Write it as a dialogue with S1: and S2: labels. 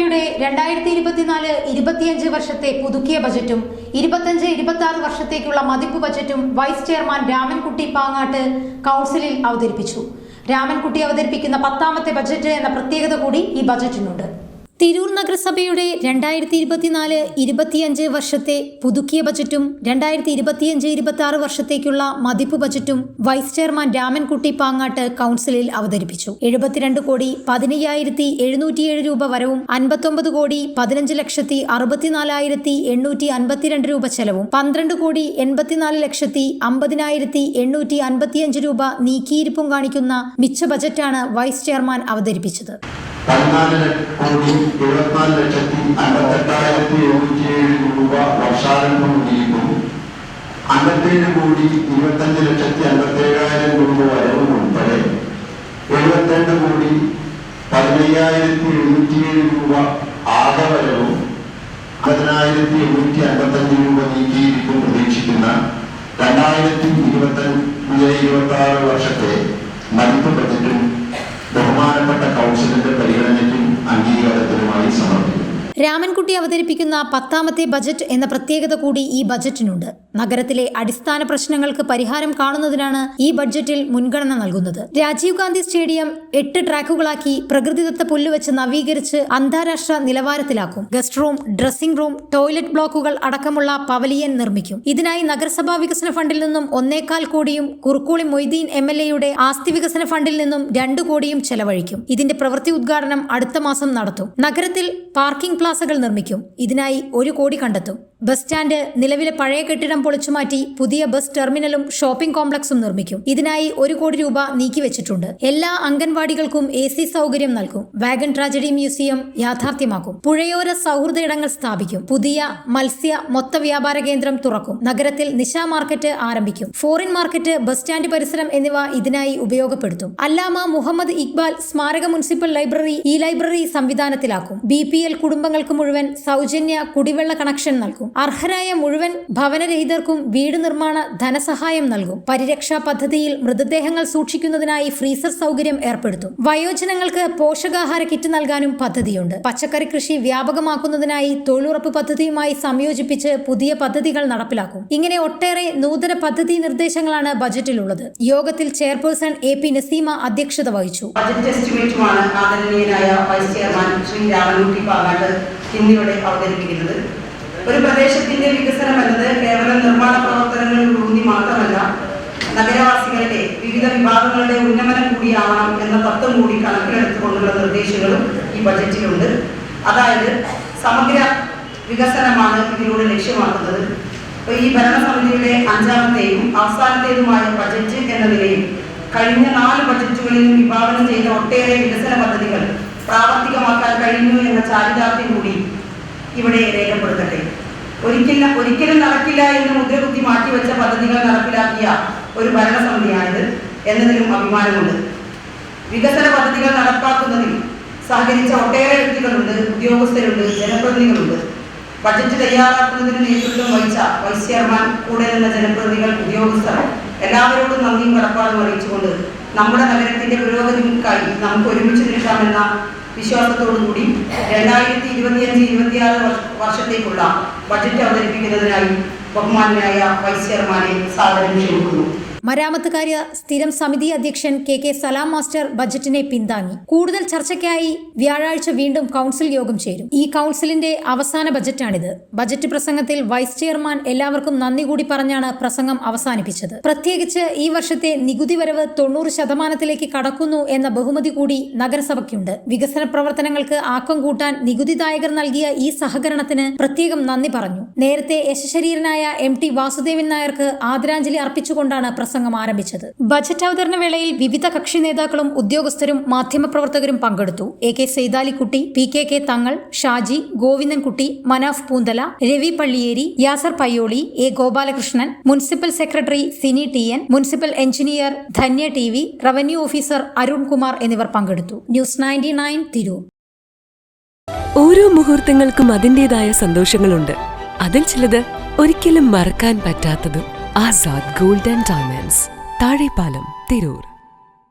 S1: നഗരസഭയുടെ 2024-25 വർഷത്തെ പുതുക്കിയ ബജറ്റും 25-26 വർഷത്തേക്കുള്ള മതിപ്പ് ബജറ്റും വൈസ് ചെയർമാൻ രാമൻകുട്ടി പാങ്ങാട്ട് കൗൺസിലിൽ അവതരിപ്പിച്ചു. രാമൻകുട്ടി അവതരിപ്പിക്കുന്ന 10ാമത്തെ ബജറ്റ് എന്ന പ്രത്യേകത കൂടി ഈ ബജറ്റിനുണ്ട്. തിരൂർ നഗരസഭയുടെ 2024-25 വർഷത്തെ പുതുക്കിയ ബജറ്റും 2025-26 വർഷത്തേക്കുള്ള മതിപ്പ് ബജറ്റും വൈസ് ചെയർമാൻ രാമൻകുട്ടി പാങ്ങാട്ട് കൗൺസിലിൽ അവതരിപ്പിച്ചു. 72,15,707 രൂപ വരവും 59,15,64,852 രൂപ ചെലവും 12,84,50,855 രൂപ നീക്കിയിരിപ്പും കാണിക്കുന്ന മിച്ച ബജറ്റാണ് വൈസ് ചെയർമാൻ അവതരിപ്പിച്ചത്.
S2: 14,54,58,707 രൂപ വർഷാരംഭം നീക്കും, 57,25,57,000 രൂപ വരവും ഉൾപ്പെടെ 72,15,707 രൂപ ആകവരവും 10,855 രൂപ നീക്കിയിരിക്കും പ്രതീക്ഷിക്കുന്ന 2025-26 വർഷത്തെ മതിപ്പ് ബജറ്റും ബഹുമാനപ്പെട്ട കൗൺസിലിന്റെ പരിഗണനയ്ക്കും അംഗീകാരത്തിനുമായി സമർപ്പിക്കുന്നു.
S1: രാമൻകുട്ടി അവതരിപ്പിക്കുന്ന 10ാമത്തെ ബജറ്റ് എന്ന പ്രത്യേകത കൂടി ഈ ബജറ്റിനുണ്ട്. നഗരത്തിലെ അടിസ്ഥാന പ്രശ്നങ്ങൾക്ക് പരിഹാരം കാണുന്നതിനാണ് ഈ ബഡ്ജറ്റിൽ മുൻഗണന നൽകുന്നത്. രാജീവ് ഗാന്ധി സ്റ്റേഡിയം 8 ട്രാക്കുകളാക്കി പ്രകൃതിദത്ത പുല്ലുവെച്ച് നവീകരിച്ച് അന്താരാഷ്ട്ര നിലവാരത്തിലാക്കും. Guest room, dressing room, toilet ബ്ലോക്കുകൾ അടക്കമുള്ള പവലിയൻ നിർമ്മിക്കും. ഇതിനായി നഗരസഭാ വികസന ഫണ്ടിൽ നിന്നും 1.25 കോടിയും കുറുക്കോളി മൊയ്തീൻ MLA-യുടെ ആസ്തി വികസന ഫണ്ടിൽ നിന്നും 2 കോടിയും ചെലവഴിക്കും. ഇതിന്റെ പ്രവൃത്തി ഉദ്ഘാടനം അടുത്ത മാസം നടത്തും. നഗരത്തിൽ പാർക്കിംഗ് പ്ലാസകൾ നിർമ്മിക്കും. ഇതിനായി 1 കോടി കണ്ടെത്തും. ബസ് സ്റ്റാൻഡ്, നിലവിലെ പഴയ കെട്ടിടം പൊളിച്ചുമാറ്റി പുതിയ ബസ് ടെർമിനലും ഷോപ്പിംഗ് കോംപ്ലക്സും നിർമ്മിക്കും. ഇതിനായി 1 കോടി രൂപ നീക്കിവെച്ചിട്ടുണ്ട്. എല്ലാ അംഗൻവാടികൾക്കും AC സൗകര്യം നൽകും. വാഗൺ ട്രാജഡി മ്യൂസിയം യാഥാർത്ഥ്യമാക്കും. പുഴയോര സൗഹൃദ ഇടങ്ങൾ സ്ഥാപിക്കും. പുതിയ മത്സ്യ മൊത്ത വ്യാപാര കേന്ദ്രം തുറക്കും. നഗരത്തിൽ നിശാ മാർക്കറ്റ് ആരംഭിക്കും. ഫോറിൻ മാർക്കറ്റ്, ബസ് സ്റ്റാൻഡ് പരിസരം എന്നിവ ഇതിനായി ഉപയോഗപ്പെടുത്തും. അല്ലാമ മുഹമ്മദ് ഇക്ബാൽ സ്മാരക മുനിസിപ്പൽ ലൈബ്രറി ലൈബ്രറി സംവിധാനത്തിലാക്കും. BPL കുടുംബങ്ങൾക്ക് മുഴുവൻ സൗജന്യ കുടിവെള്ള കണക്ഷൻ നൽകും. അർഹരായ മുഴുവൻ ഭവനരഹിതർക്കും വീട് നിർമ്മാണ ധനസഹായം നൽകും. പരിരക്ഷാ പദ്ധതിയിൽ മൃതദേഹങ്ങൾ സൂക്ഷിക്കുന്നതിനായി ഫ്രീസർ സൗകര്യം ഏർപ്പെടുത്തും. വയോജനങ്ങൾക്ക് പോഷകാഹാര കിറ്റ് നൽകാനും പദ്ധതിയുണ്ട്. പച്ചക്കറി കൃഷി വ്യാപകമാക്കുന്നതിനായി തൊഴിലുറപ്പ് പദ്ധതിയുമായി സംയോജിപ്പിച്ച് പുതിയ പദ്ധതികൾ നടപ്പിലാക്കും. ഇങ്ങനെ ഒട്ടേറെ നൂതന പദ്ധതി നിർദ്ദേശങ്ങളാണ് ബജറ്റിലുള്ളത്. യോഗത്തിൽ ചെയർപേഴ്സൺ AP നസീമ അധ്യക്ഷത വഹിച്ചു.
S3: അവതരിപ്പിക്കുന്നത് ഒരു പ്രദേശത്തിന്റെ വികസനം എന്നത് കേവലം നിർമ്മാണ പ്രവർത്തനങ്ങളിലൂന്നി മാത്രമല്ല, നഗരവാസികളുടെ വിവിധ വിഭാഗങ്ങളുടെ ഉന്നമനം കൂടിയാവണം എന്ന തത്വം കൂടി കണക്കിലെടുത്തുകൊണ്ടുള്ള നിർദ്ദേശങ്ങളും ഈ ബജറ്റിലുണ്ട്. അതായത് സമഗ്ര വികസനമാണ് ഇതിലൂടെ ലക്ഷ്യമാക്കുന്നത്. അപ്പോൾ ഈ ഭരണസമിതിയുടെ 5ാമത്തെയും അവസാനത്തേതുമായ ബജറ്റ് എന്ന നിലയിൽ കഴിഞ്ഞ 4 ബജറ്റുകളിലും വിഭാവനം ചെയ്ത ഒട്ടേറെ വികസന പദ്ധതികൾ പ്രാവർത്തികമാക്കാൻ കഴിഞ്ഞു എന്ന ചാരിതാർത്ഥ്യം കൂടി ഇവിടെ രേഖപ്പെടുത്തട്ടെ. ഒരിക്കലും നടക്കില്ല എന്ന് മുദ്രകുത്തി മാറ്റിവെച്ച പദ്ധതികൾ നടപ്പിലാക്കിയ ഒരു ഭരണസമിതിയാണിത് എന്നതിലും അഭിമാനമുണ്ട്. വികസന പദ്ധതികൾ നടപ്പാക്കുന്നതിൽ സഹകരിച്ച ഒട്ടേറെ വ്യക്തികളുണ്ട്, ഉദ്യോഗസ്ഥരുണ്ട്, ജനപ്രതിനിധികളുണ്ട്. ബജറ്റ് തയ്യാറാക്കുന്നതിന് നേതൃത്വം വഹിച്ച വൈസ് ചെയർമാൻ, കൂടെ നിന്ന ജനപ്രതിനിധികൾ, ഉദ്യോഗസ്ഥർ എല്ലാവരോടും നന്ദിയും കടപ്പാടും അറിയിച്ചുകൊണ്ട് നമ്മുടെ നഗരത്തിന്റെ പുരോഗതിക്കായി നമുക്ക് ഒരുമിച്ച് നിൽക്കാമെന്ന വിശ്വാസത്തോടുകൂടി 2025-26 വർഷത്തേക്കുള്ള ബജറ്റ് അവതരിപ്പിക്കുന്നതിനായി ബഹുമാന്യനായ വൈസ് ചെയർമാനെ സാദരം ക്ഷണിക്കുന്നു.
S1: മരാമത്ത് സ്ഥിരം സമിതി അധ്യക്ഷൻ KK സലാം മാസ്റ്റർ ബജറ്റിനെ പിന്താങ്ങി. കൂടുതൽ ചർച്ചയ്ക്കായി വ്യാഴാഴ്ച വീണ്ടും കൗൺസിൽ യോഗം ചേരും. ഈ കൗൺസിലിന്റെ അവസാന ബജറ്റാണിത്. ബജറ്റ് പ്രസംഗത്തിൽ വൈസ് ചെയർമാൻ എല്ലാവർക്കും നന്ദി കൂടി പറഞ്ഞാണ് പ്രസംഗം അവസാനിപ്പിച്ചത്. പ്രത്യേകിച്ച് ഈ വർഷത്തെ നികുതി വരവ് 90% കടക്കുന്നു എന്ന ബഹുമതി കൂടി നഗരസഭയ്ക്കുണ്ട്. വികസന പ്രവർത്തനങ്ങൾക്ക് ആക്കം കൂട്ടാൻ നികുതിദായകർ നൽകിയ ഈ സഹകരണത്തിന് പ്രത്യേകം നന്ദി പറഞ്ഞു. നേരത്തെ യശശരീരനായ MT വാസുദേവൻ നായർക്ക് ആദരാഞ്ജലി അർപ്പിച്ചുകൊണ്ടാണ് പ്രസംഗം ആരംഭിച്ചത്. ബജറ്റ് അവതരണ വേളയിൽ വിവിധ കക്ഷി നേതാക്കളും ഉദ്യോഗസ്ഥരും മാധ്യമപ്രവർത്തകരും പങ്കെടുത്തു. AK Seythalikutty, PKK Thangal, Shaji, Govindankutty, Manaf Poonthala, Ravi Palliyeri, Yasar Payyoli, A Gopalakrishnan, municipal secretary Sini TN, municipal engineer Dhanya TV, revenue officer Arun Kumar എന്നിവർ പങ്കെടുത്തു. ന്യൂസ് 99 തിരൂർ.
S4: ഓരോ മുഹൂർത്തങ്ങൾക്കും അതിൻ്റെതായ സന്തോഷങ്ങളുണ്ട്. അതിൽ ചിലത് ഒരിക്കലും മറക്കാൻ പറ്റാത്തതും. Azad gold and diamonds, Thazhepalam, Tirur.